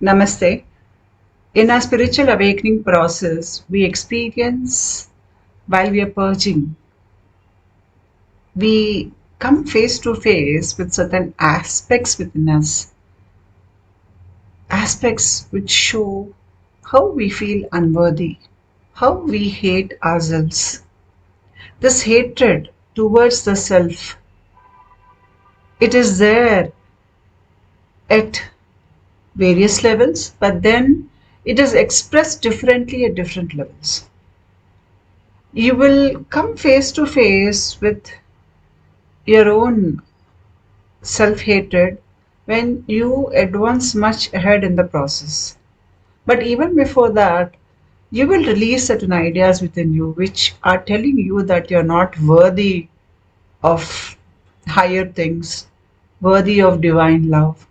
Namaste. In our spiritual awakening process, we experience while we are purging, we come face to face with certain aspects within us, aspects which show how we feel unworthy, how we hate ourselves. This hatred towards the self, it is there at various levels, but then it is expressed differently at different levels. You will come face to face with your own self-hatred when you advance much ahead in the process. But even before that, you will release certain ideas within you which are telling you that you're not worthy of higher things, worthy of divine love.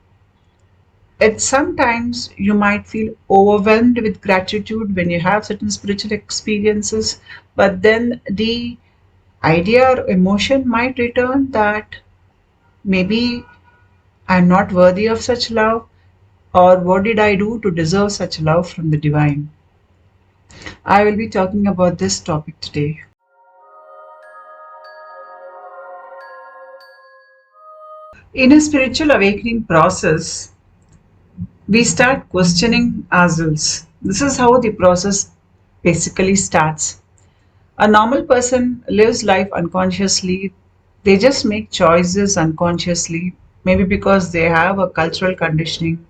At sometimes you might feel overwhelmed with gratitude when you have certain spiritual experiences, but then the idea or emotion might return that maybe I'm not worthy of such love, or what did I do to deserve such love from the divine? I will be talking about this topic today. In a spiritual awakening process, we start questioning ourselves. This is how the process basically starts. A normal person lives life unconsciously. They just make choices unconsciously, maybe because they have a cultural conditioning,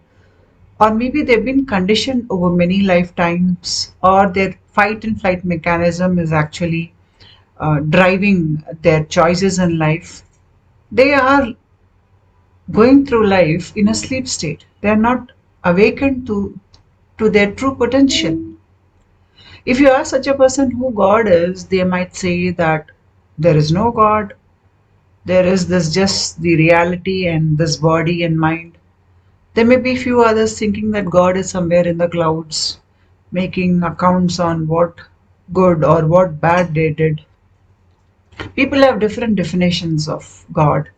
or maybe they've been conditioned over many lifetimes, or their fight and flight mechanism is actually driving their choices in life. They are going through life in a sleep state. They are not awakened to their true potential. If you ask such a person who God is, they might say that there is no God, there is this just the reality and this body and mind. There may be few others thinking that God is somewhere in the clouds, making accounts on what good or what bad they did. People have different definitions of God.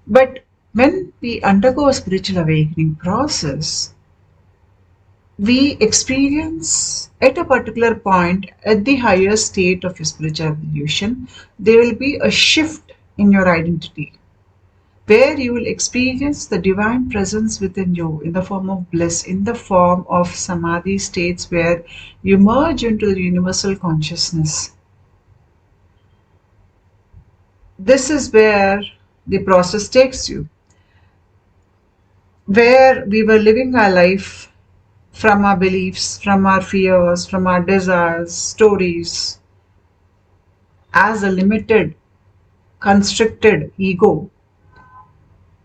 But when we undergo a spiritual awakening process, we experience at a particular point at the higher state of your spiritual evolution, there will be a shift in your identity where you will experience the divine presence within you in the form of bliss, in the form of samadhi states where you merge into the universal consciousness. This is where the process takes you, where we were living our life from our beliefs, from our fears, from our desires, stories, as a limited, constricted ego.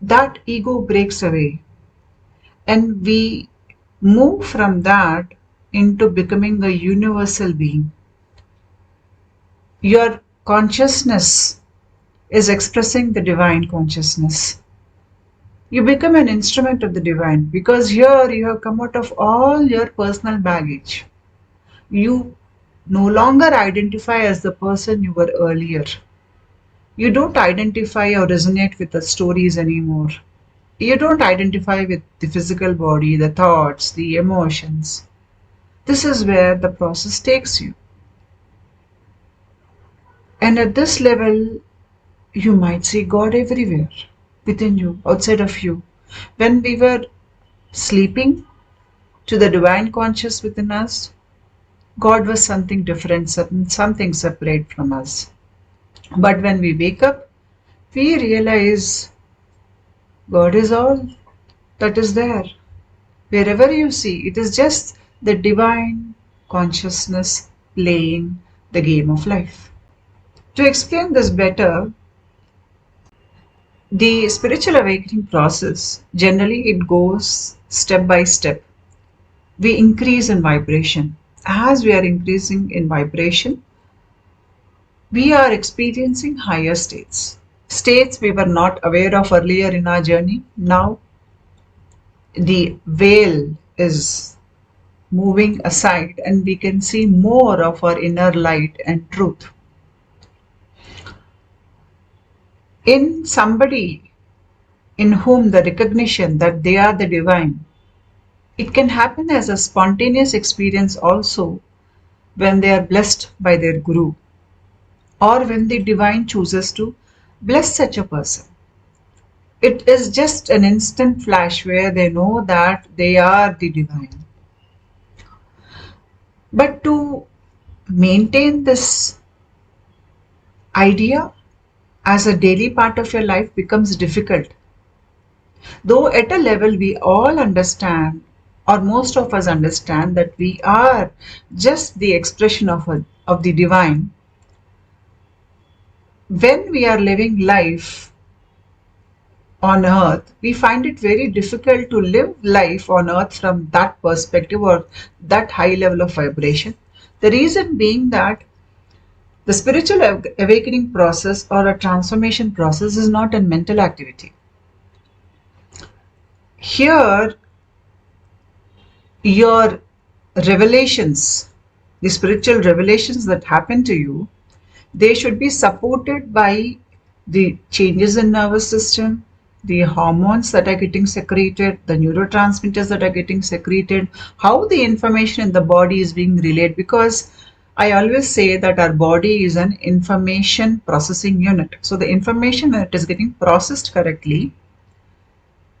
That ego breaks away, and we move from that into becoming a universal being. Your consciousness is expressing the divine consciousness. You become an instrument of the divine because here you have come out of all your personal baggage. You no longer identify as the person you were earlier. You don't identify or resonate with the stories anymore. You don't identify with the physical body, the thoughts, the emotions. This is where the process takes you. And at this level, you might see God everywhere, within you, outside of you. When we were sleeping to the divine conscious within us, God was something different, something separate from us. But when we wake up, we realize God is all that is there. Wherever you see, it is just the divine consciousness playing the game of life. To explain this better, the spiritual awakening process generally it goes step by step. We increase in vibration. As we are increasing in vibration, we are experiencing higher states. States we were not aware of earlier in our journey. Now the veil is moving aside and we can see more of our inner light and truth. In somebody in whom the recognition that they are the divine It can happen as a spontaneous experience also when they are blessed by their guru, or when the divine chooses to bless such a person. It is just an instant flash where they know that they are the divine. But to maintain this idea as a daily part of your life becomes difficult. Though at a level we all understand, or most of us understand, that we are just the expression of the divine, when we are living life on earth, we find it very difficult to live life on earth from that perspective or that high level of vibration. The reason being that the spiritual awakening process or a transformation process is not a mental activity. Here, your revelations, the spiritual revelations that happen to you, they should be supported by the changes in nervous system, the hormones that are getting secreted, the neurotransmitters that are getting secreted, how the information in the body is being relayed. Because I always say that our body is an information processing unit. So the information, when it is getting processed correctly,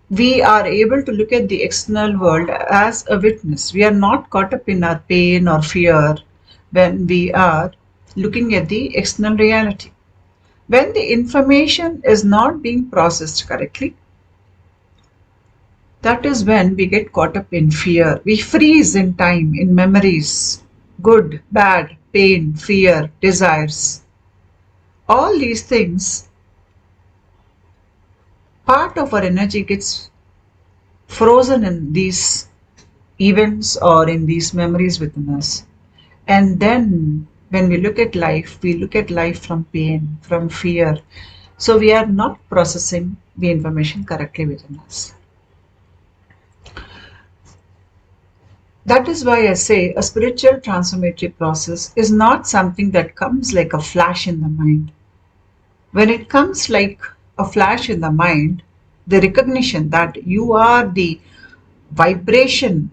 we are able to look at the external world as a witness. We are not caught up in our pain or fear when we are looking at the external reality. When the information is not being processed correctly, that is when we get caught up in fear. We freeze in time, in memories, good, bad, pain, fear, desires. All these things, part of our energy gets frozen in these events or in these memories within us. And then when we look at life from pain, from fear. So we are not processing the information correctly within us. That is why I say a spiritual transformative process is not something that comes like a flash in the mind. When it comes like a flash in the mind, the recognition that you are the vibration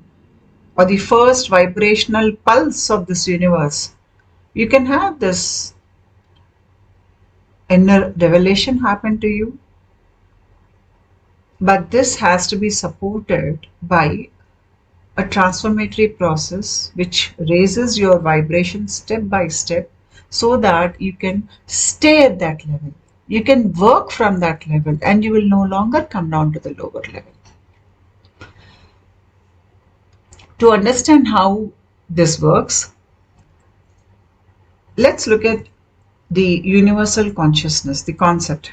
or the first vibrational pulse of this universe, you can have this inner revelation happen to you. But this has to be supported by a transformatory process which raises your vibration step by step so that you can stay at that level. You can work from that level and you will no longer come down to the lower level. To understand how this works, let's look at the universal consciousness, the concept.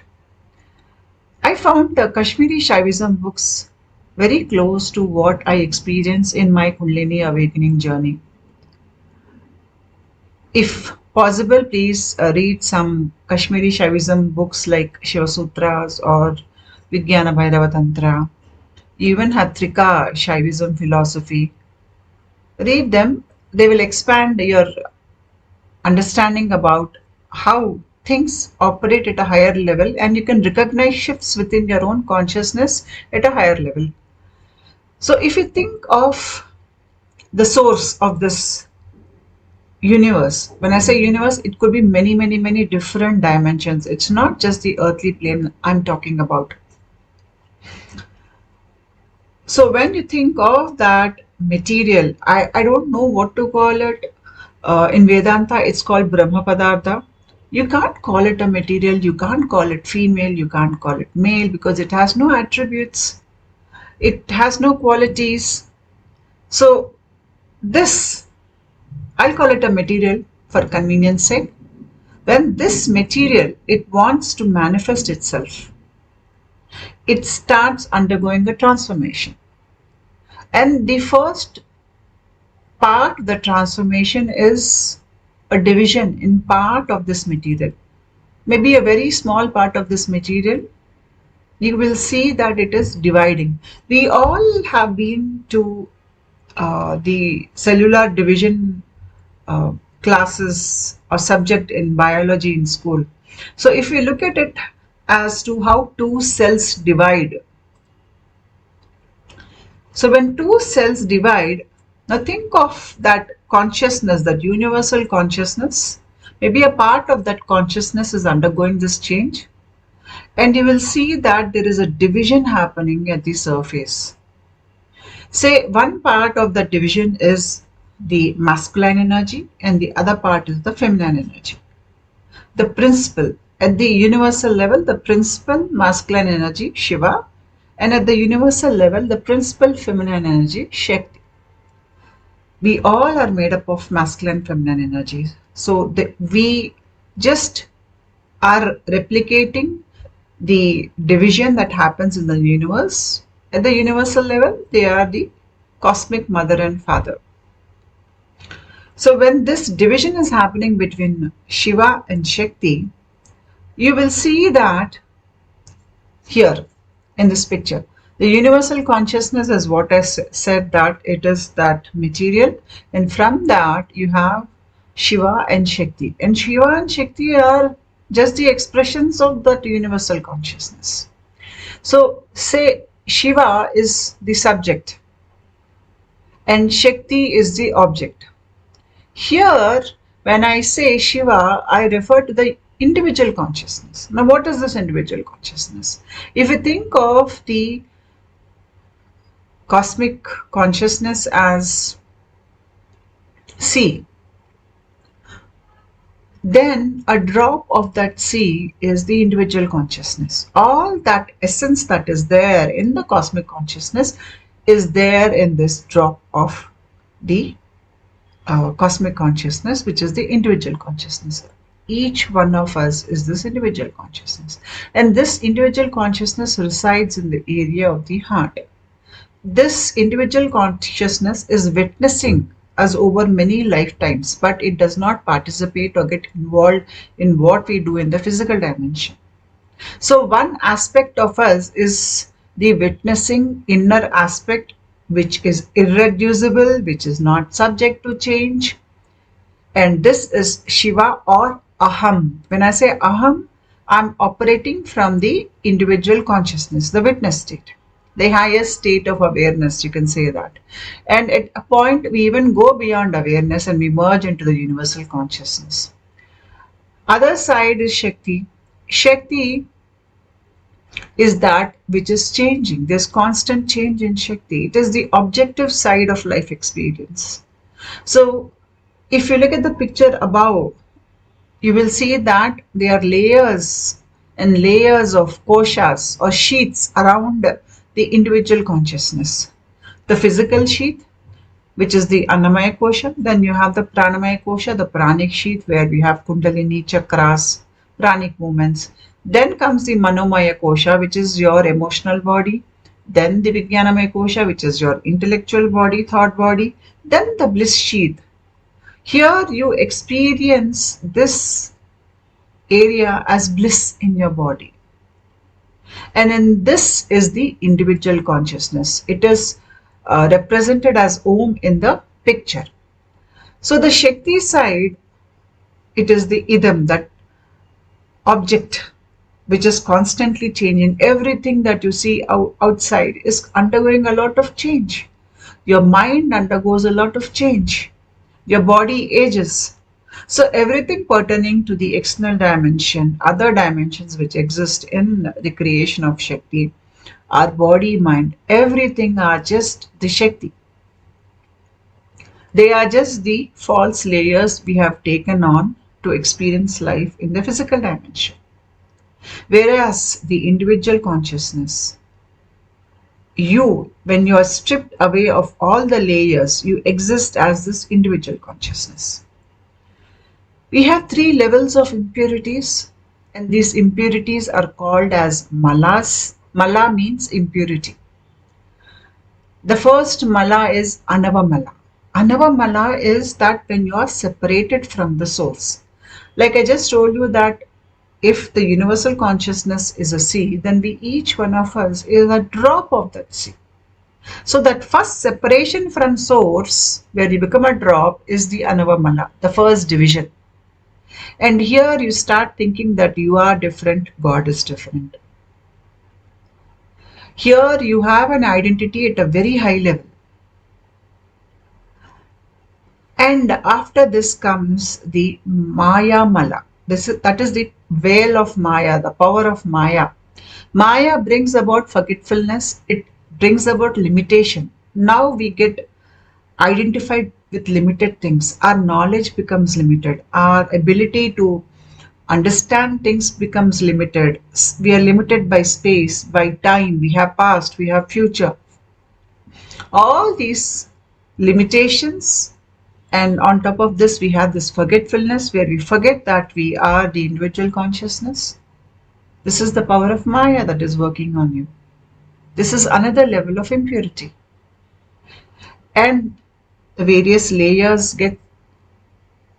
I found the Kashmiri Shaivism books very close to what I experience in my Kundalini awakening journey. If possible, please read some Kashmiri Shaivism books like Shiva Sutras or Vijnana Bhairava Tantra. You even have Trika Shaivism philosophy. Read them, they will expand your understanding about how things operate at a higher level, and you can recognize shifts within your own consciousness at a higher level. So if you think of the source of this universe, when I say universe, it could be many different dimensions. It's not just the earthly plane I'm talking about. So when you think of that material, I don't know what to call it. In Vedanta, it's called Brahma Padartha. You can't call it a material, you can't call it female, you can't call it male, because it has no attributes, it has no qualities. So this, I'll call it a material for convenience sake. When this material, it wants to manifest itself, it starts undergoing a transformation. And the first part of the transformation is a division in part of this material. Maybe a very small part of this material, you will see that it is dividing. We all have been to the cellular division classes or subject in biology in school. So if we look at it as to how two cells divide, So when two cells divide, now think of that consciousness, that universal consciousness. Maybe a part of that consciousness is undergoing this change. And you will see that there is a division happening at the surface. Say one part of the division is the masculine energy and the other part is the feminine energy. The principle at the universal level, the principal masculine energy, Shiva, and at the universal level, the principal feminine energy, Shakti. We all are made up of masculine and feminine energies. So we just are replicating the division that happens in the universe. At the universal level, they are the cosmic mother and father. So when this division is happening between Shiva and Shakti, you will see that here in this picture. The universal consciousness is what I said, that it is that material, and from that you have Shiva and Shakti. And Shiva and Shakti are just the expressions of that universal consciousness. So say Shiva is the subject and Shakti is the object. Here, when I say Shiva, I refer to the individual consciousness. Now, what is this individual consciousness? If you think of the cosmic consciousness as sea, then a drop of that sea is the individual consciousness. All that essence that is there in the cosmic consciousness is there in this drop of the cosmic consciousness, which is the individual consciousness. Each one of us is this individual consciousness, and this individual consciousness resides in the area of the heart. This individual consciousness is witnessing us over many lifetimes, but it does not participate or get involved in what we do in the physical dimension. So one aspect of us is the witnessing inner aspect, which is irreducible, which is not subject to change. And this is Shiva or Aham. When I say Aham, I'm operating from the individual consciousness, the witness state, the highest state of awareness, you can say that. And at a point, we even go beyond awareness and we merge into the universal consciousness. Other side is Shakti. Shakti is that which is changing. There's constant change in Shakti. It is the objective side of life experience. So if you look at the picture above, you will see that there are layers and layers of koshas or sheaths around the individual consciousness. The physical sheath, which is the Annamaya kosha. Then you have the Pranamaya kosha, the pranic sheath, where we have Kundalini chakras, pranic movements. Then comes the Manomaya kosha, which is your emotional body. Then the Vijnanamaya kosha, which is your intellectual body, thought body. Then the bliss sheath. Here you experience this area as bliss in your body. And in this is the individual consciousness. It is represented as Om in the picture. So the Shakti side, it is the Idham, that object which is constantly changing. Everything that you see outside is undergoing a lot of change. Your mind undergoes a lot of change. Your body ages. So everything pertaining to the external dimension, other dimensions which exist in the creation of Shakti, our body, mind, everything are just the Shakti. They are just the false layers we have taken on to experience life in the physical dimension. Whereas the individual consciousness, when you are stripped away of all the layers, you exist as this individual consciousness. We have 3 levels of impurities, and these impurities are called as malas. Mala means impurity. The first mala is anavamala. Anavamala is that when you are separated from the source. Like I just told you that if the universal consciousness is a sea, then each one of us is a drop of that sea. So that first separation from source, where you become a drop, is the anavamala, the first division. And here you start thinking that you are different, God is different. Here you have an identity at a very high level. And after this comes the Maya Mala. That is the veil of Maya, the power of Maya. Maya brings about forgetfulness, it brings about limitation. Now we get identified with limited things. Our knowledge becomes limited. Our ability to understand things becomes limited. We are limited by space, by time. We have past, we have future. All these limitations, and on top of this we have this forgetfulness where we forget that we are the individual consciousness. This is the power of Maya that is working on you. This is another level of impurity. And the various layers get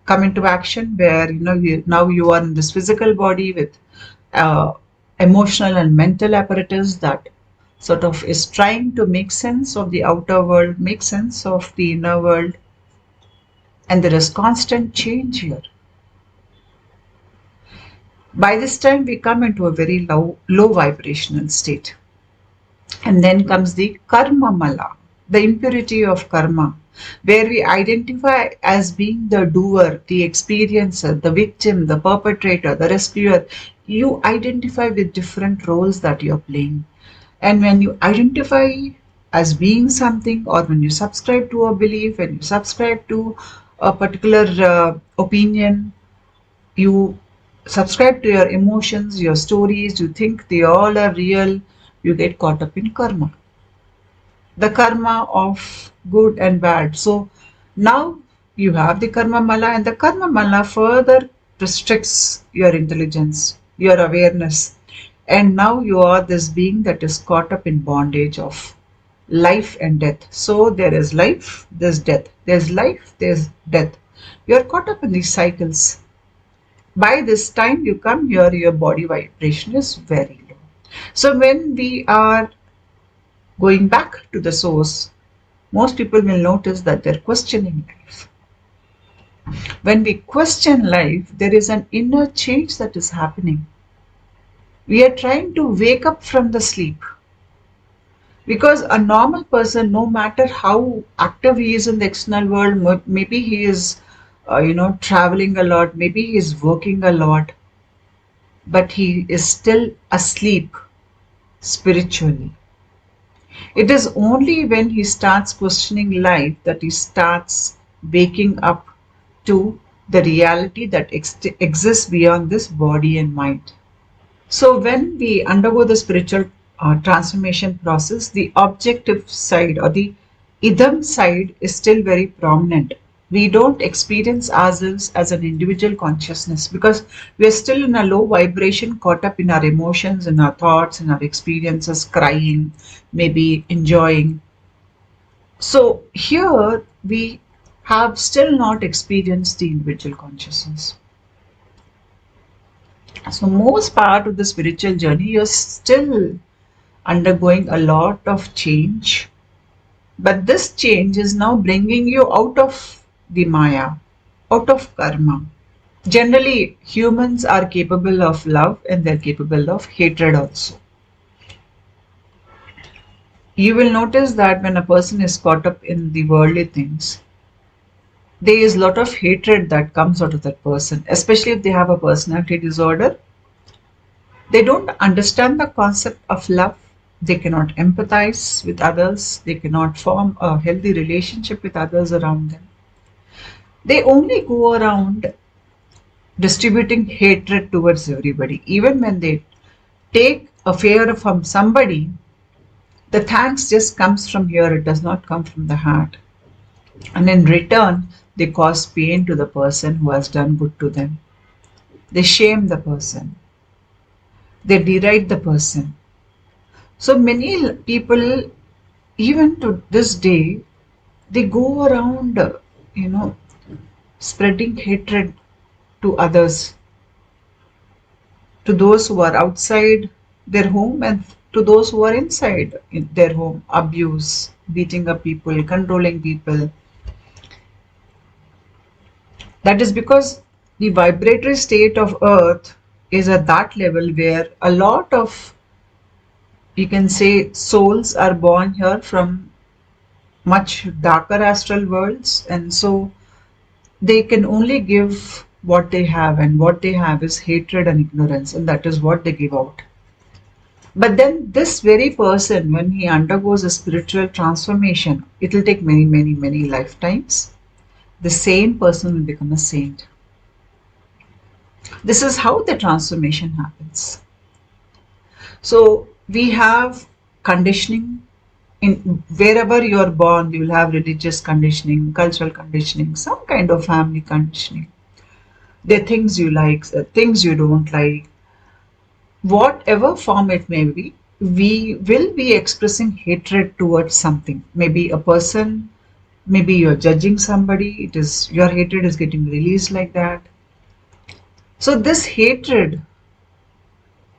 come into action where now you are in this physical body with uh, emotional and mental apparatus that sort of is trying to make sense of the outer world, make sense of the inner world, and there is constant change here. By this time we come into a very low vibrational state. And then comes the karma mala, the impurity of karma, where we identify as being the doer, the experiencer, the victim, the perpetrator, the rescuer. You identify with different roles that you're playing. And when you identify as being something, or when you subscribe to a belief, when you subscribe to a particular opinion, you subscribe to your emotions, your stories, you think they all are real, you get caught up in karma, the karma of good and bad. So now you have the karma mala, and the karma mala further restricts your intelligence, your awareness. And now you are this being that is caught up in bondage of life and death. So there is life, there's death, there's life, there's death. You're caught up in these cycles. By this time you come here, your body vibration is very low. So when we are going back to the source, most people will notice that they're questioning life. When we question life, there is an inner change that is happening. We are trying to wake up from the sleep. Because a normal person, no matter how active he is in the external world, maybe he is, traveling a lot, maybe he is working a lot, but he is still asleep spiritually. It is only when he starts questioning life that he starts waking up to the reality that exists beyond this body and mind. So when we undergo the spiritual transformation process, the objective side or the idham side is still very prominent. We don't experience ourselves as an individual consciousness because we are still in a low vibration, caught up in our emotions, in our thoughts, in our experiences, crying, maybe enjoying. So here we have still not experienced the individual consciousness. So most part of the spiritual journey, you're still undergoing a lot of change. But this change is now bringing you out of the Maya, out of karma. Generally, humans are capable of love and they're capable of hatred also. You will notice that when a person is caught up in the worldly things, there is a lot of hatred that comes out of that person, especially if they have a personality disorder. They don't understand the concept of love. They cannot empathize with others. They cannot form a healthy relationship with others around them. They only go around distributing hatred towards everybody. Even when they take a favor from somebody, the thanks just comes from here. It does not come from the heart. And in return, they cause pain to the person who has done good to them. They shame the person. They deride the person. So many people, even to this day, they go around, spreading hatred to others, to those who are outside their home and to those who are inside their home. Abuse, beating up people, controlling people. That is because the vibratory state of earth is at that level where a lot of You can say souls are born here from much darker astral worlds, and so they can only give what they have, and what they have is hatred and ignorance, and that is what they give out. But then, this very person, when he undergoes a spiritual transformation, it will take many, many, many lifetimes. The same person will become a saint. This is how the transformation happens. So, we have conditioning. In wherever you are born, you will have religious conditioning, cultural conditioning, some kind of family conditioning. There are things you like, things you don't like. Whatever form it may be, we will be expressing hatred towards something. Maybe a person, maybe you're judging somebody, it is your hatred is getting released like that. So this hatred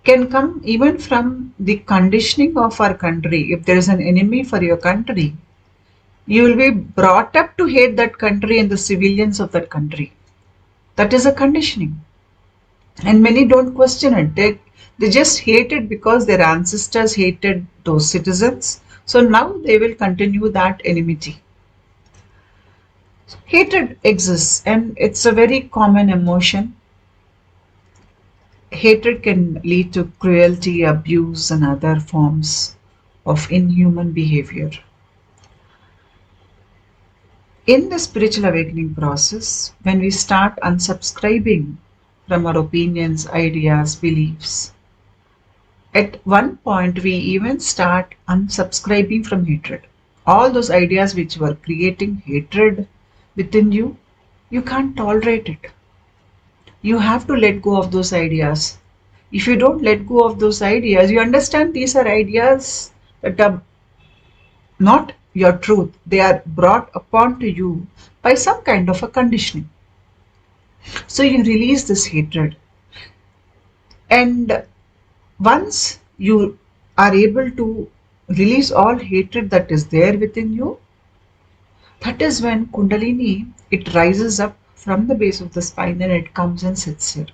can come even from the conditioning of our country. If there is an enemy for your country, you will be brought up to hate that country and the civilians of that country. That is a conditioning. And many don't question it. They just hate it because their ancestors hated those citizens. So now they will continue that enmity. Hatred exists, and it's a very common emotion. Hatred can lead to cruelty, abuse, and other forms of inhuman behavior. In the spiritual awakening process, when we start unsubscribing from our opinions, ideas, beliefs, at one point we even start unsubscribing from hatred. All those ideas which were creating hatred within you, you can't tolerate it. You have to let go of those ideas. If you don't let go of those ideas, you understand these are ideas that are not your truth. They are brought upon to you by some kind of a conditioning. So you release this hatred. And once you are able to release all hatred that is there within you, that is when Kundalini, it rises up from the base of the spine and it comes and sits here.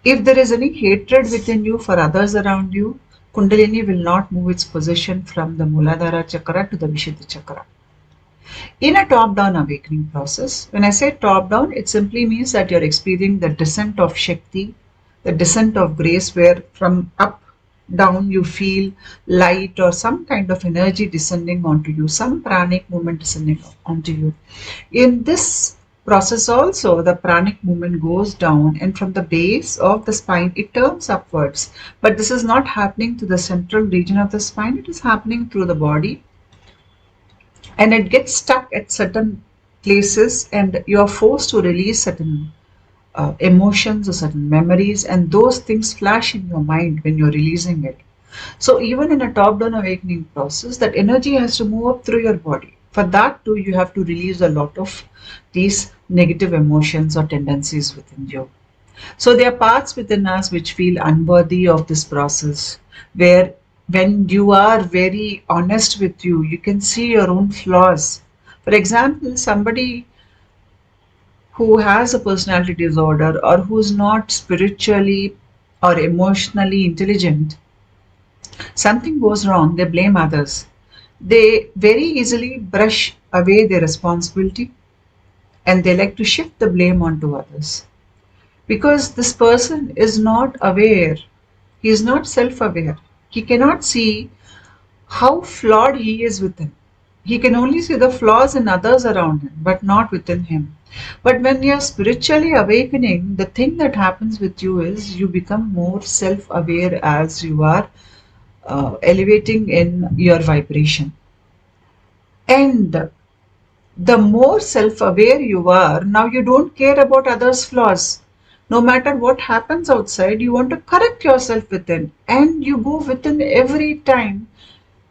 If there is any hatred within you for others around you, Kundalini will not move its position from the Muladhara chakra to the Vishuddha chakra. In a top-down awakening process, when I say top-down, it simply means that you're experiencing the descent of Shakti, the descent of grace, where from up, down you feel light or some kind of energy descending onto you, some pranic movement descending onto you. In this process also, the pranic movement goes down, and from the base of the spine, it turns upwards. But this is not happening to the central region of the spine, it is happening through the body. And it gets stuck at certain places, and you are forced to release certain emotions or certain memories, and those things flash in your mind when you're releasing it. So even in a top-down awakening process, that energy has to move up through your body. For that too, you have to release a lot of these negative emotions or tendencies within you. So there are parts within us which feel unworthy of this process, where when you are very honest with you, you can see your own flaws. For example, somebody who has a personality disorder or who's not spiritually or emotionally intelligent, something goes wrong, they blame others. They very easily brush away their responsibility and they like to shift the blame onto others. Because this person is not aware, he is not self aware, he cannot see how flawed he is within. He can only see the flaws in others around him, but not within him. But when you're spiritually awakening, the thing that happens with you is you become more self aware as you are elevating in your vibration. And the more self aware you are, now you don't care about others' flaws. No matter what happens outside, you want to correct yourself within, and you go within every time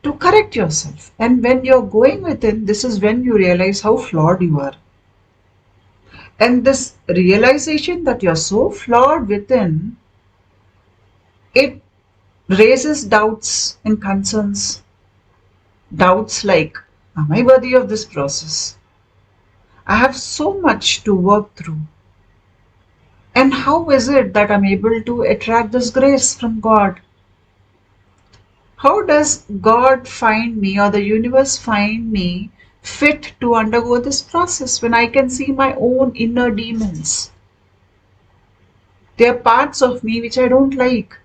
to correct yourself. And when you're going within, this is when you realize how flawed you are. And this realization that you're so flawed within, it raises doubts and concerns. Doubts like, am I worthy of this process? I have so much to work through. And how is it that I'm able to attract this grace from God? How does God find me or the universe find me fit to undergo this process when I can see my own inner demons? There are parts of me which I don't like.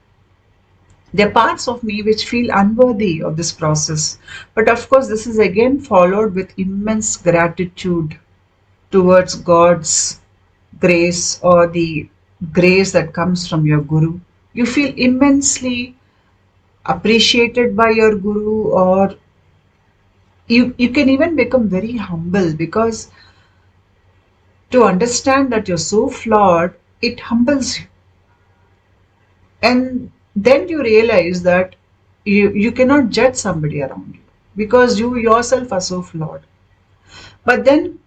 There are parts of me which feel unworthy of this process. But of course, this is again followed with immense gratitude towards God's grace or the grace that comes from your Guru. You feel immensely appreciated by your Guru, or you can even become very humble because to understand that you're so flawed, it humbles you. And then you realize that you cannot judge somebody around you because you yourself are so flawed. But then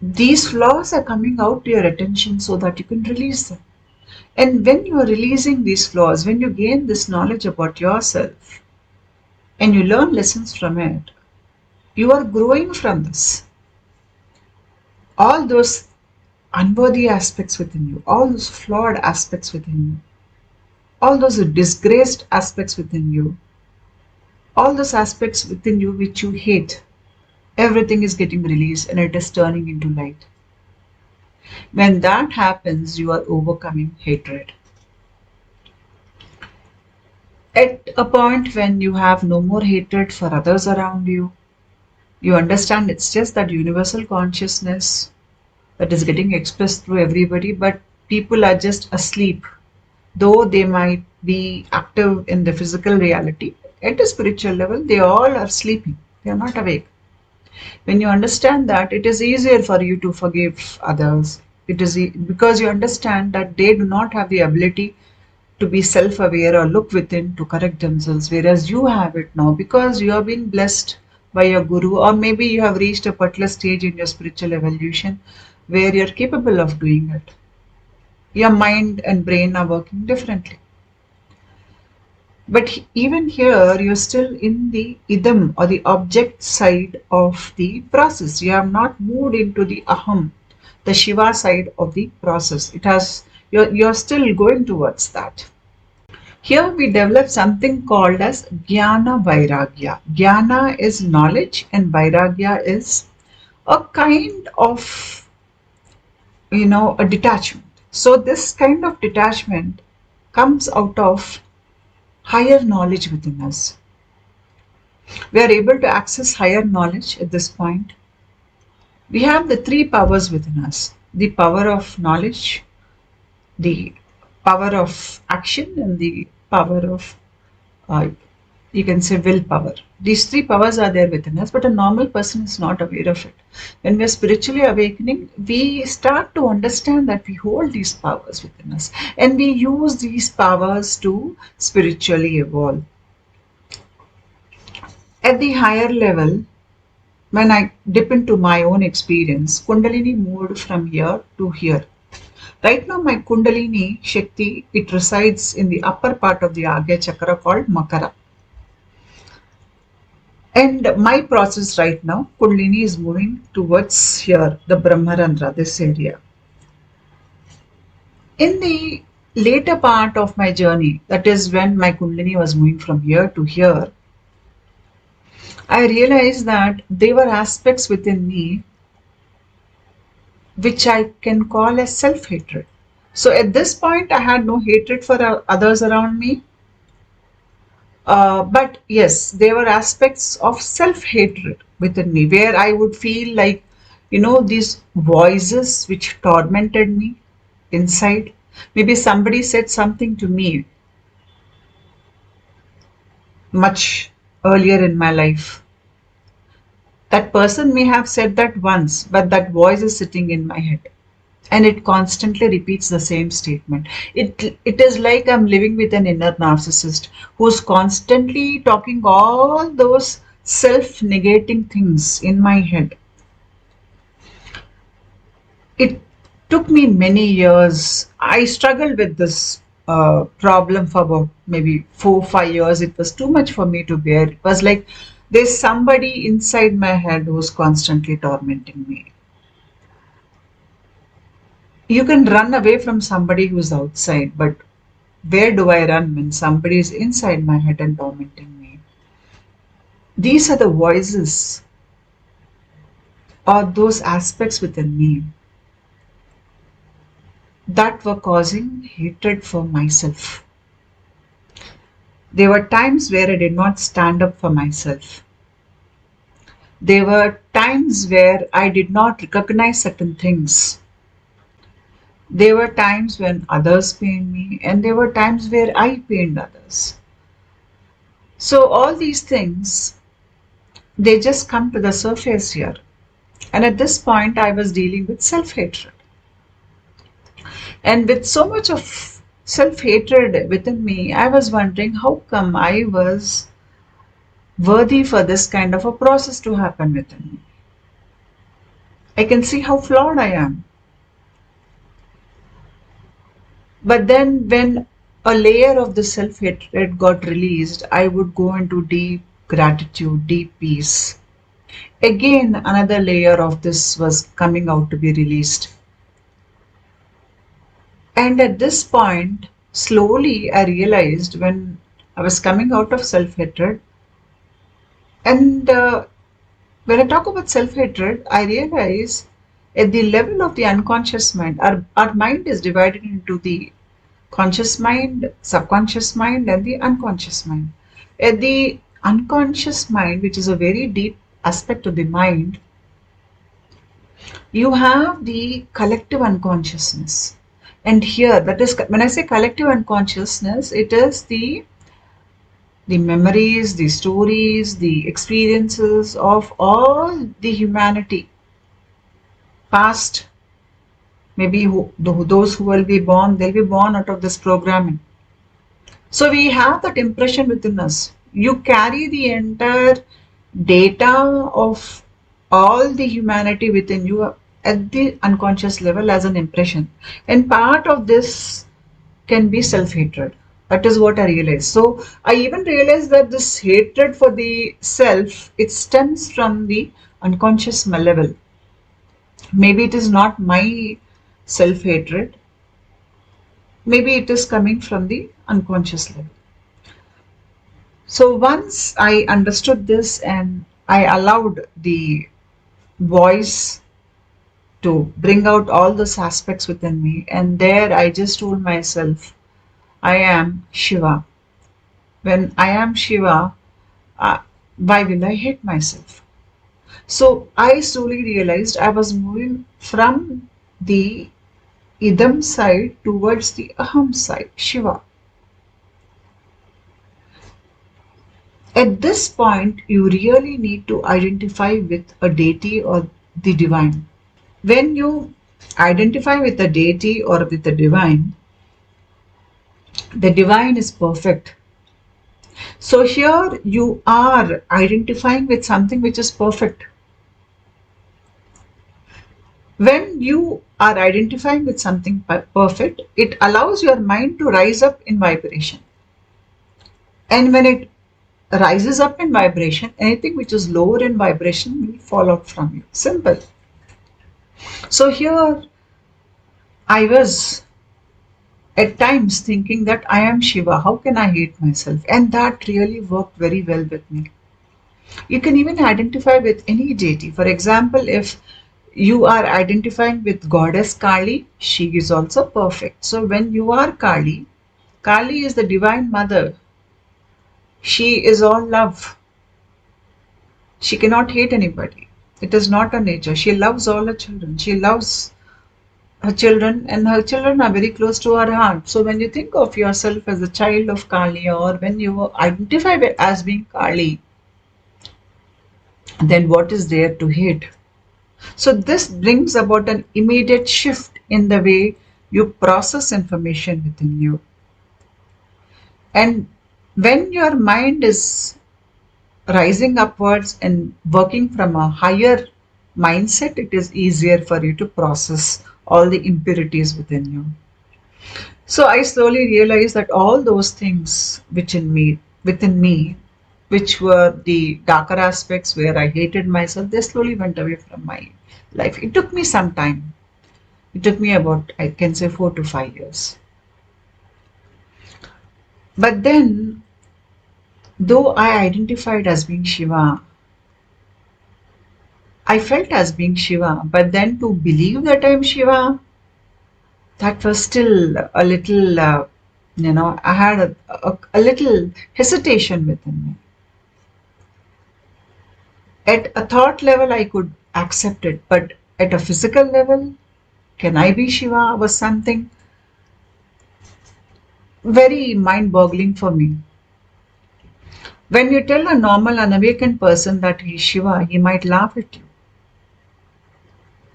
these flaws are coming out to your attention so that you can release them. And when you are releasing these flaws, when you gain this knowledge about yourself and you learn lessons from it, you are growing from this. All those unworthy aspects within you, all those flawed aspects within you, all those disgraced aspects within you, all those aspects within you which you hate, everything is getting released and it is turning into light. When that happens, you are overcoming hatred. At a point when you have no more hatred for others around you, you understand it's just that universal consciousness that is getting expressed through everybody, but people are just asleep. Though they might be active in the physical reality, at a spiritual level, they all are sleeping. They are not awake. When you understand that, it is easier for you to forgive others. It is because you understand that they do not have the ability to be self-aware or look within to correct themselves, whereas you have it now because you have been blessed by your guru, or maybe you have reached a particular stage in your spiritual evolution where you're capable of doing it. Your mind and brain are working differently. But even here, you're still in the idam or the object side of the process. You have not moved into the aham, the Shiva side of the process. You're still going towards that. Here we develop something called as Jnana Vairagya. Jnana is knowledge and Vairagya is a kind of, a detachment. So this kind of detachment comes out of higher knowledge within us. We are able to access higher knowledge at this point. We have the three powers within us: the power of knowledge, the power of action, and the power of, you can say, willpower. These three powers are there within us, but a normal person is not aware of it. When we are spiritually awakening, we start to understand that we hold these powers within us and we use these powers to spiritually evolve. At the higher level, when I dip into my own experience, Kundalini moved from here to here. Right now, my Kundalini Shakti, it resides in the upper part of the Agya Chakra called Makara. And my process right now, Kundalini is moving towards here, the Brahmarandra, this area. In the later part of my journey, that is when my Kundalini was moving from here to here, I realized that there were aspects within me which I can call as self-hatred. So at this point, I had no hatred for others around me. But yes, there were aspects of self-hatred within me where I would feel like, these voices which tormented me inside. Maybe somebody said something to me much earlier in my life. That person may have said that once, but that voice is sitting in my head. And it constantly repeats the same statement. It is like I'm living with an inner narcissist who's constantly talking all those self-negating things in my head. It took me many years. I struggled with this problem for about maybe 4 or 5 years. It was too much for me to bear. It was like there's somebody inside my head who's constantly tormenting me. You can run away from somebody who's outside, but Where do I run when somebody is inside my head and tormenting me? These are the voices or those aspects within me that were causing hatred for myself. There were times where I did not stand up for myself. There were times where I did not recognize certain things. There were times when others pained me, and there were times where I pained others. So, all these things, they just come to the surface here. And at this point, I was dealing with self hatred. And with so much of self hatred within me, I was wondering how come I was worthy for this kind of a process to happen within me. I can see how flawed I am. But then, when a layer of the self hatred got released, I would go into deep gratitude, deep peace. Again, another layer of this was coming out to be released. And at this point, slowly I realized when I was coming out of self hatred, and when I talk about self hatred, I realize at the level of the unconscious mind, our mind is divided into the conscious mind, subconscious mind, and the unconscious mind. At the unconscious mind, which is a very deep aspect of the mind, you have the collective unconsciousness. And here, that is, when I say collective unconsciousness, it is the memories, the stories, the experiences of all the humanity, past, maybe those who will be born, they'll be born out of this programming. So we have that impression within us. You carry the entire data of all the humanity within you at the unconscious level as an impression. And part of this can be self-hatred. That is what I realized. So I even realized that this hatred for the self, it stems from the unconscious level. Maybe it is not my self-hatred. Maybe it is coming from the unconscious level. So once I understood this and I allowed the voice to bring out all those aspects within me, and there I just told myself, I am Shiva. When I am Shiva, why will I hate myself? So I slowly realized I was moving from the Idam side towards the Aham side, Shiva. At this point, you really need to identify with a deity or the divine. When you identify with a deity or with the divine is perfect. So here you are identifying with something which is perfect. When you are identifying with something perfect, it allows your mind to rise up in vibration. And when it rises up in vibration, anything which is lower in vibration will fall out from you. Simple. So here I was at times thinking that I am Shiva. How can I hate myself? And that really worked very well with me. You can even identify with any deity. For example, if you are identifying with goddess Kali, she is also perfect. So when you are Kali, Kali is the divine mother. She is all love. She cannot hate anybody. It is not her nature. She loves all her children. She loves her children, and her children are very close to her heart. So when you think of yourself as a child of Kali, or when you identify as being Kali, then what is there to hate? So this brings about an immediate shift in the way you process information within you. And when your mind is rising upwards and working from a higher mindset, it is easier for you to process all the impurities within you. So I slowly realized that all those things within me, which were the darker aspects where I hated myself, they slowly went away from my life. It took me some time. It took me about, I can say, 4 to 5 years. But then, though I identified as being Shiva, I felt as being Shiva, but then to believe that I'm Shiva, that was still a little, I had a little hesitation within me. At a thought level, I could accept it, but at a physical level, can I be Shiva was something very mind boggling for me. When you tell a normal, unawakened person that he's Shiva, he might laugh at you.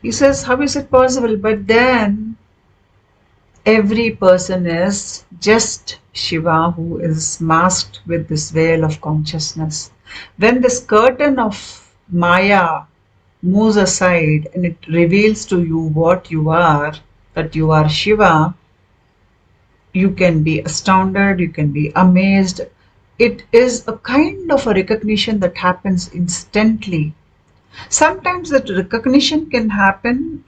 He says, how is it possible? But then every person is just Shiva who is masked with this veil of consciousness. When this curtain of Maya moves aside and it reveals to you what you are, that you are Shiva, you can be astounded, you can be amazed. It is a kind of a recognition that happens instantly. Sometimes that recognition can happen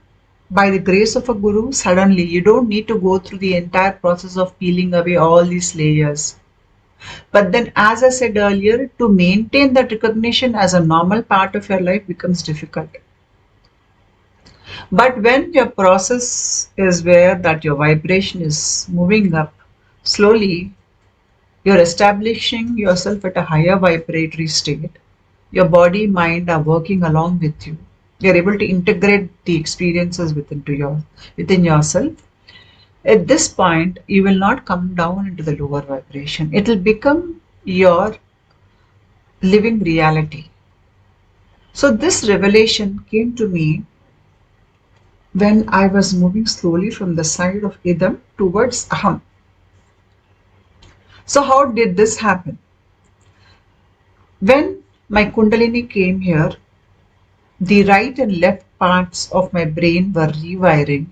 by the grace of a guru suddenly. You don't need to go through the entire process of peeling away all these layers. But then, as I said earlier, to maintain that recognition as a normal part of your life becomes difficult. But when your process is where that your vibration is moving up slowly, you're establishing yourself at a higher vibratory state. Your body, mind are working along with you. You're able to integrate the experiences within yourself. At this point, you will not come down into the lower vibration. It will become your living reality. So this revelation came to me when I was moving slowly from the side of Idam towards Aham. So how did this happen? When my Kundalini came here, the right and left parts of my brain were rewiring.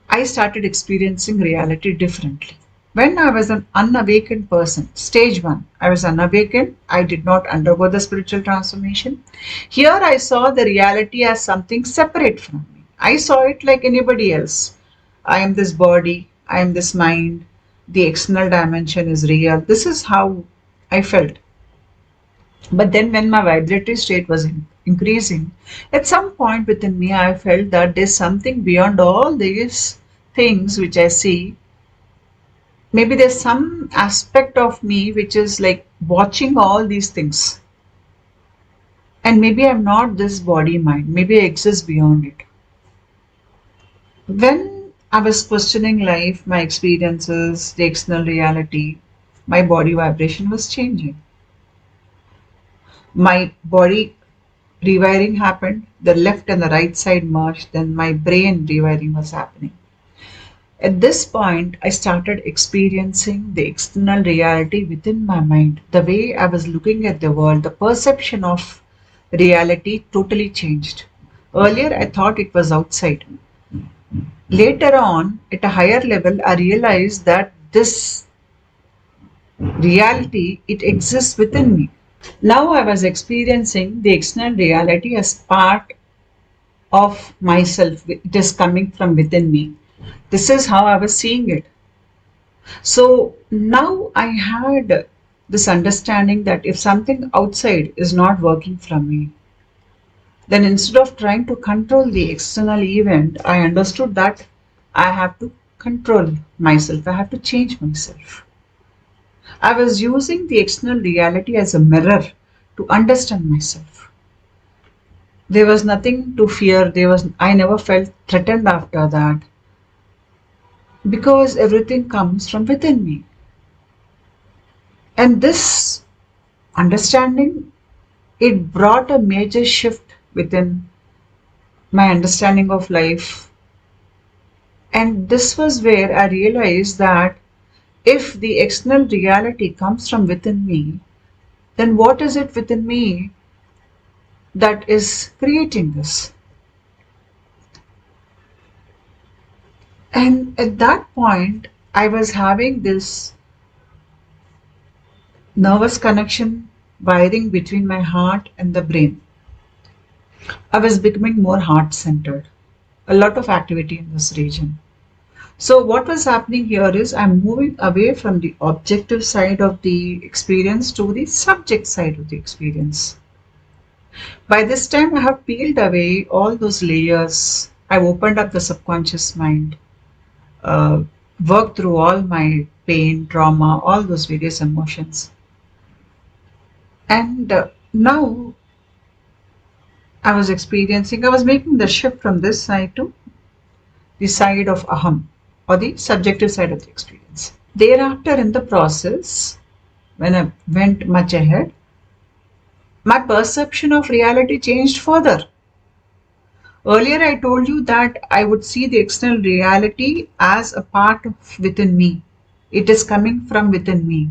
I started experiencing reality differently. When I was an unawakened person, stage 1, I was unawakened. I did not undergo the spiritual transformation. Here I saw the reality as something separate from me. I saw it like anybody else. I am this body, I am this mind, the external dimension is real. This is how I felt. But then when my vibratory state was increasing, at some point within me, I felt that there's something beyond all these things which I see. Maybe there's some aspect of me which is like watching all these things. And maybe I'm not this body mind. Maybe I exist beyond it. When I was questioning life, my experiences, the external reality, my body vibration was changing. My body rewiring happened, the left and the right side merged, then my brain rewiring was happening. At this point, I started experiencing the external reality within my mind. The way I was looking at the world, the perception of reality totally changed. Earlier, I thought it was outside. Later on, at a higher level, I realized that this reality, it exists within me. Now I was experiencing the external reality as part of myself. It is coming from within me. This is how I was seeing it. So now I had this understanding that if something outside is not working for me, then instead of trying to control the external event, I understood that I have to control myself. I have to change myself. I was using the external reality as a mirror to understand myself. There was nothing to fear. I never felt threatened after that because everything comes from within me. And this understanding, it brought a major shift within my understanding of life. And this was where I realized that if the external reality comes from within me, then what is it within me that is creating this? And at that point, I was having this nervous connection wiring between my heart and the brain. I was becoming more heart centered. A lot of activity in this region. So what was happening here is I'm moving away from the objective side of the experience to the subject side of the experience. By this time, I have peeled away all those layers. I've opened up the subconscious mind, uh, worked through all my pain, trauma, all those various emotions. And now I was making the shift from this side to the side of Aham, or the subjective side of the experience. Thereafter, in the process, when I went much ahead, my perception of reality changed further. Earlier, I told you that I would see the external reality as a part of within me. It is coming from within me.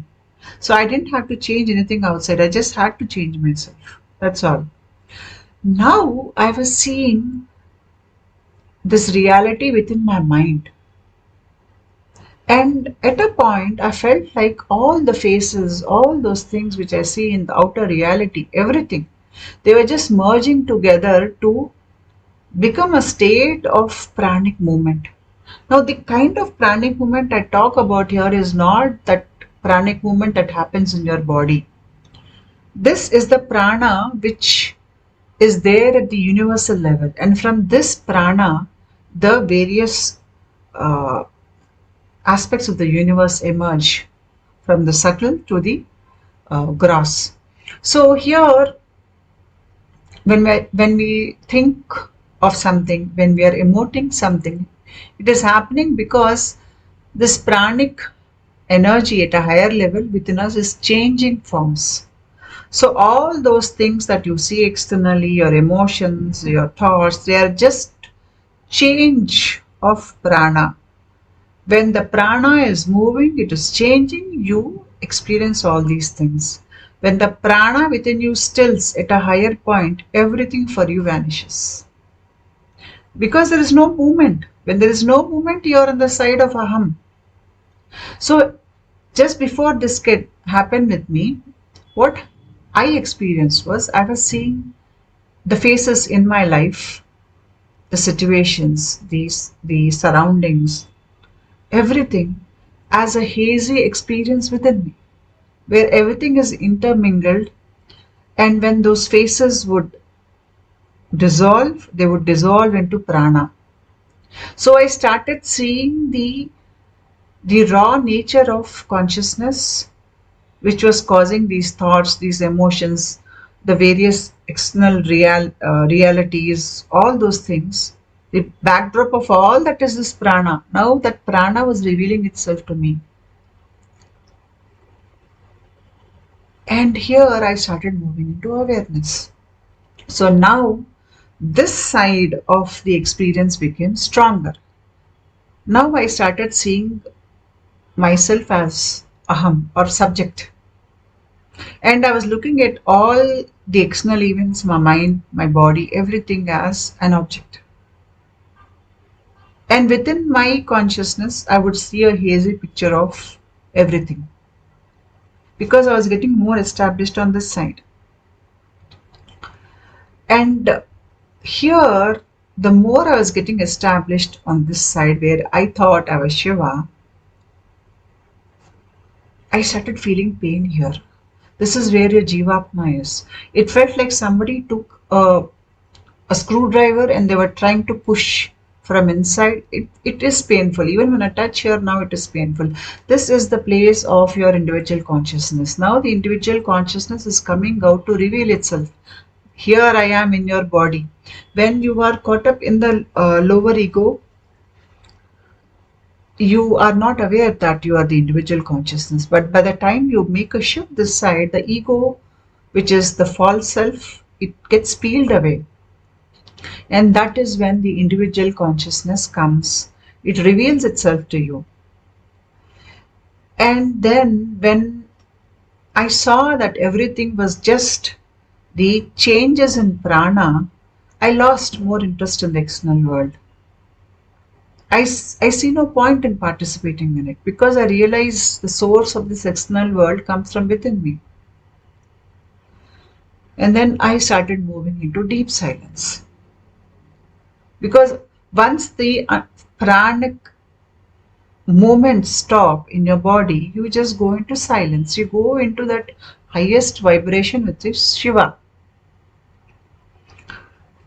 So I didn't have to change anything outside. I just had to change myself. That's all. Now I was seeing this reality within my mind. And at a point, I felt like all the faces, all those things which I see in the outer reality, everything, they were just merging together to become a state of pranic movement. Now, the kind of pranic movement I talk about here is not that pranic movement that happens in your body. This is the prana which is there at the universal level. And from this prana, the various uh, aspects of the universe emerge, from the subtle to the gross. So here, when we think of something, when we are emoting something, it is happening because this pranic energy at a higher level within us is changing forms. So all those things that you see externally, your emotions, your thoughts, they are just change of prana. When the prana is moving, it is changing, you experience all these things. When the prana within you stills at a higher point, everything for you vanishes. Because there is no movement. When there is no movement, you are on the side of aham. So just before this happened with me, what I experienced was I was seeing the faces in my life, the situations, the surroundings, everything as a hazy experience within me, where everything is intermingled. And when those faces would dissolve, they would dissolve into prana. So I started seeing the raw nature of consciousness, which was causing these thoughts, these emotions, the various external realities, all those things. The backdrop of all that is this prana. Now that prana was revealing itself to me. And here I started moving into awareness. So now this side of the experience became stronger. Now I started seeing myself as aham, or subject. And I was looking at all the external events, my mind, my body, everything as an object. And within my consciousness, I would see a hazy picture of everything, because I was getting more established on this side. And here, the more I was getting established on this side where I thought I was Shiva, I started feeling pain here. This is where your Jivatma is. It felt like somebody took a screwdriver and they were trying to push from inside. It is painful. Even when I touch here now, it is painful. This is the place of your individual consciousness. Now the individual consciousness is coming out to reveal itself. Here I am in your body. When you are caught up in the lower ego, you are not aware that you are the individual consciousness. But by the time you make a shift this side, the ego, which is the false self, it gets peeled away. And that is when the individual consciousness comes. It reveals itself to you. And then when I saw that everything was just the changes in prana, I lost more interest in the external world. I see no point in participating in it, because I realize the source of this external world comes from within me. And then I started moving into deep silence. Because once the pranic moments stop in your body, you just go into silence. You go into that highest vibration, which is Shiva.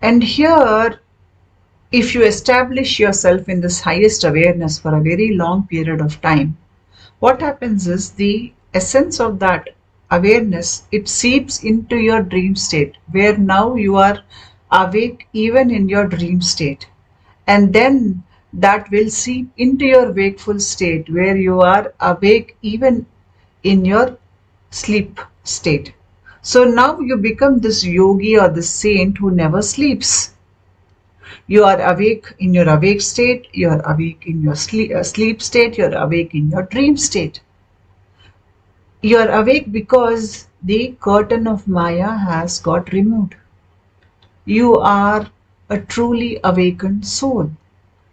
And here, if you establish yourself in this highest awareness for a very long period of time, what happens is the essence of that awareness, it seeps into your dream state, where now you are awake even in your dream state. And then that will seep into your wakeful state, where you are awake even in your sleep state. So now you become this yogi or this saint who never sleeps. You are awake in your awake state, you are awake in your sleep state, you are awake in your dream state. You are awake because the curtain of Maya has got removed. You are a truly awakened soul,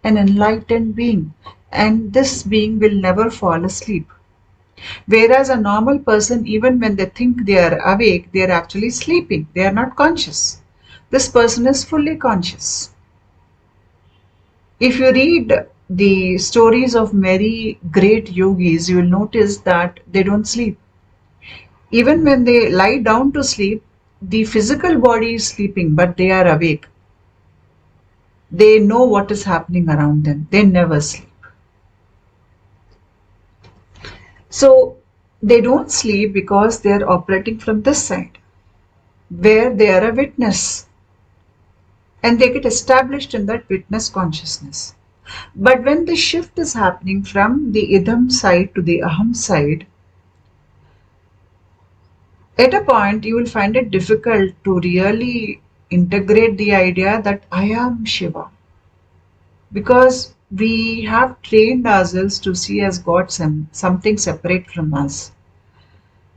an enlightened being, and this being will never fall asleep. Whereas a normal person, even when they think they are awake, they are actually sleeping. They are not conscious. This person is fully conscious. If you read the stories of many great yogis, you will notice that they don't sleep. Even when they lie down to sleep, the physical body is sleeping, but they are awake. They know what is happening around them. They never sleep. So they don't sleep because they are operating from this side, where they are a witness, and they get established in that witness consciousness. But when the shift is happening from the idham side to the aham side, at a point you will find it difficult to really integrate the idea that I am Shiva, because we have trained ourselves to see as God something separate from us.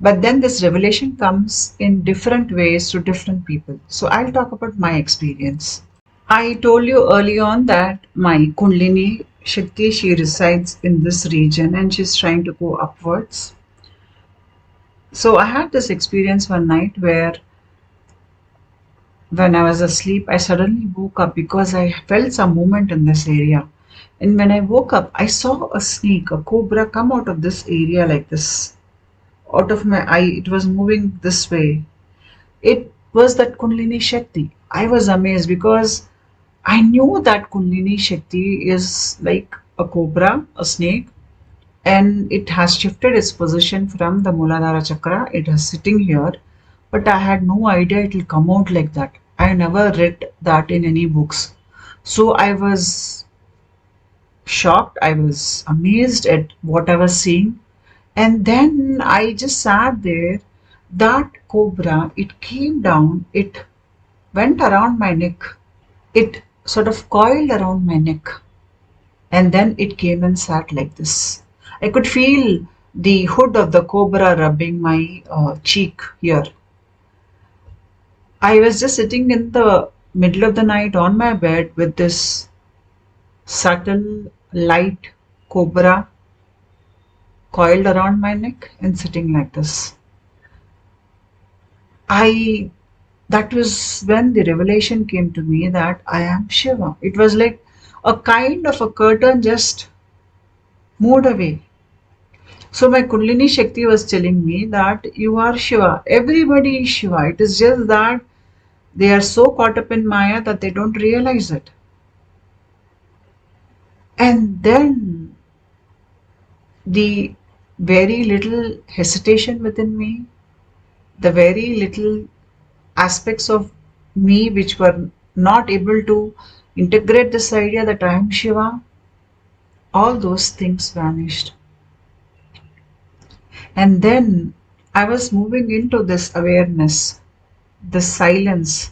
But then this revelation comes in different ways to different people. So I'll talk about my experience. I told you early on that my Kundalini Shakti, she resides in this region and she's trying to go upwards. So I had this experience one night where when I was asleep, I suddenly woke up because I felt some movement in this area. And when I woke up, I saw a snake, a cobra, come out of this area like this, out of my eye. It was moving this way. It was that Kundalini Shakti. I was amazed because I knew that Kundalini Shakti is like a cobra, a snake, and it has shifted its position from the Muladhara chakra. It is sitting here, but I had no idea it will come out like that. I never read that in any books. So I was shocked, I was amazed at what I was seeing. And then I just sat there. That cobra, it came down, it went around my neck, it sort of coiled around my neck, and then it came and sat like this. I could feel the hood of the cobra rubbing my cheek here. I was just sitting in the middle of the night on my bed with this subtle light cobra coiled around my neck and sitting like this. That was when the revelation came to me that I am Shiva. It was like a kind of a curtain just moved away. So my Kundalini Shakti was telling me that you are Shiva. Everybody is Shiva. It is just that they are so caught up in Maya that they don't realize it. And then the very little hesitation within me, the very little aspects of me which were not able to integrate this idea that I am Shiva, all those things vanished. And then I was moving into this awareness, the silence.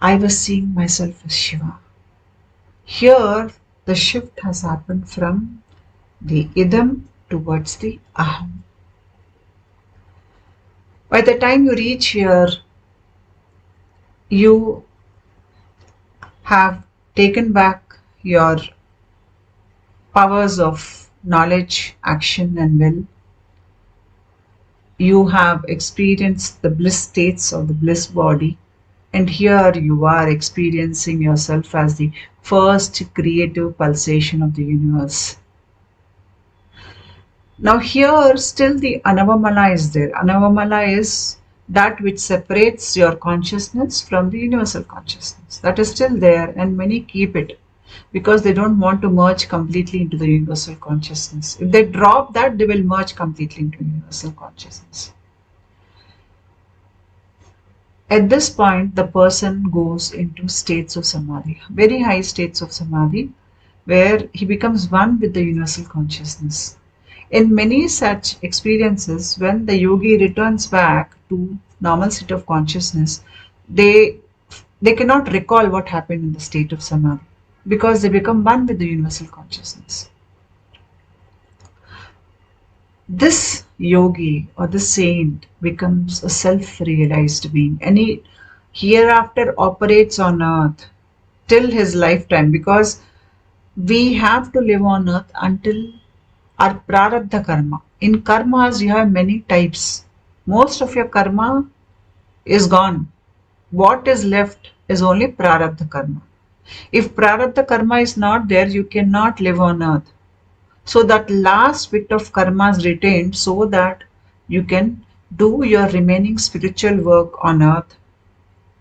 I was seeing myself as Shiva. Here, the shift has happened from the idham towards the aham. By the time you reach here, you have taken back your powers of knowledge, action, and will. You have experienced the bliss states of the bliss body. And here you are experiencing yourself as the first creative pulsation of the universe. Now here still the Anavamala is there. Anavamala is that which separates your consciousness from the universal consciousness. That is still there, and many keep it because they don't want to merge completely into the universal consciousness. If they drop that, they will merge completely into universal consciousness. At this point, the person goes into states of samadhi, very high states of samadhi, where he becomes one with the universal consciousness. In many such experiences, when the yogi returns back to normal state of consciousness, they cannot recall what happened in the state of samadhi because they become one with the universal consciousness. This yogi or the saint becomes a self-realized being, and he hereafter operates on earth till his lifetime, because we have to live on earth until our prarabdha karma. In karmas, you have many types. Most of your karma is gone. What is left is only prarabdha karma. If prarabdha karma is not there, you cannot live on earth. So that last bit of karma is retained so that you can do your remaining spiritual work on earth.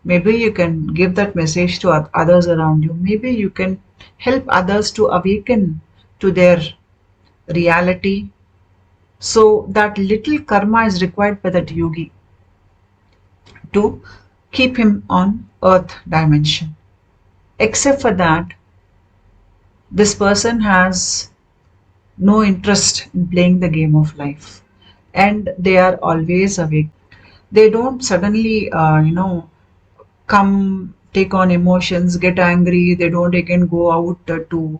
Maybe you can give that message to others around you. Maybe you can help others to awaken to their reality. So that little karma is required by that yogi to keep him on earth dimension. Except for that, this person has no interest in playing the game of life, and they are always awake. They don't suddenly come take on emotions, get angry. They don't again go out to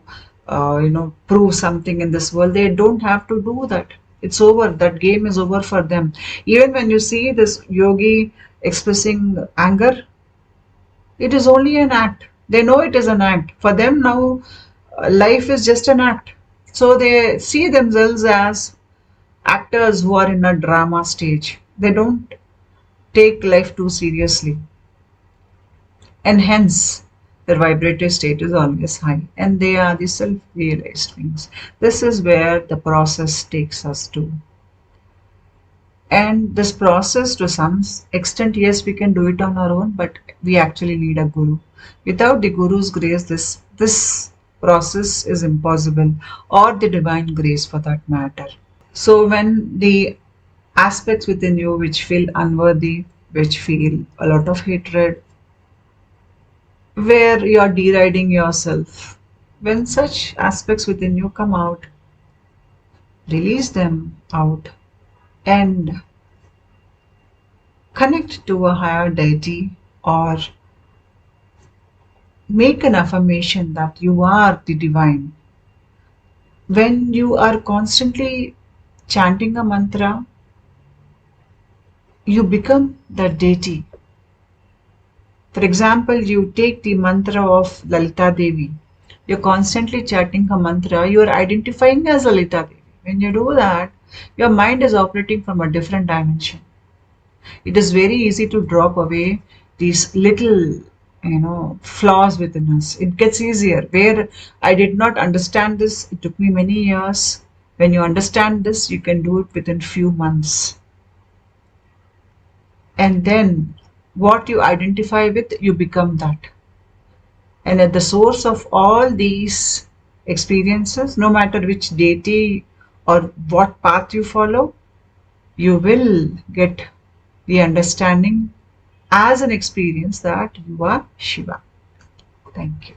prove something in this world. They don't have to do that. It's over. That game is over for them. Even when you see this yogi expressing anger, it is only an act. They know it is an act. For them now, life is just an act. So they see themselves as actors who are in a drama stage. They don't take life too seriously, and hence their vibrative state is always high, and they are the self-realized beings. This is where the process takes us to. And this process, to some extent, yes, we can do it on our own, but we actually need a guru. Without the guru's grace, this process is impossible, or the divine grace for that matter. So when the aspects within you which feel unworthy, which feel a lot of hatred, where you are deriding yourself, when such aspects within you come out, release them out and connect to a higher deity, or make an affirmation that you are the divine. When you are constantly chanting a mantra, you become the deity. For example, you take the mantra of Lalita Devi. You're constantly chanting a mantra, you are identifying as Lalita Devi. When you do that, your mind is operating from a different dimension. It is very easy to drop away these little flaws within us. It gets easier. Where I did not understand this, it took me many years. When you understand this, you can do it within few months. And then what you identify with, you become that. And at the source of all these experiences, no matter which deity or what path you follow, you will get the understanding as an experience that you are Shiva. Thank you.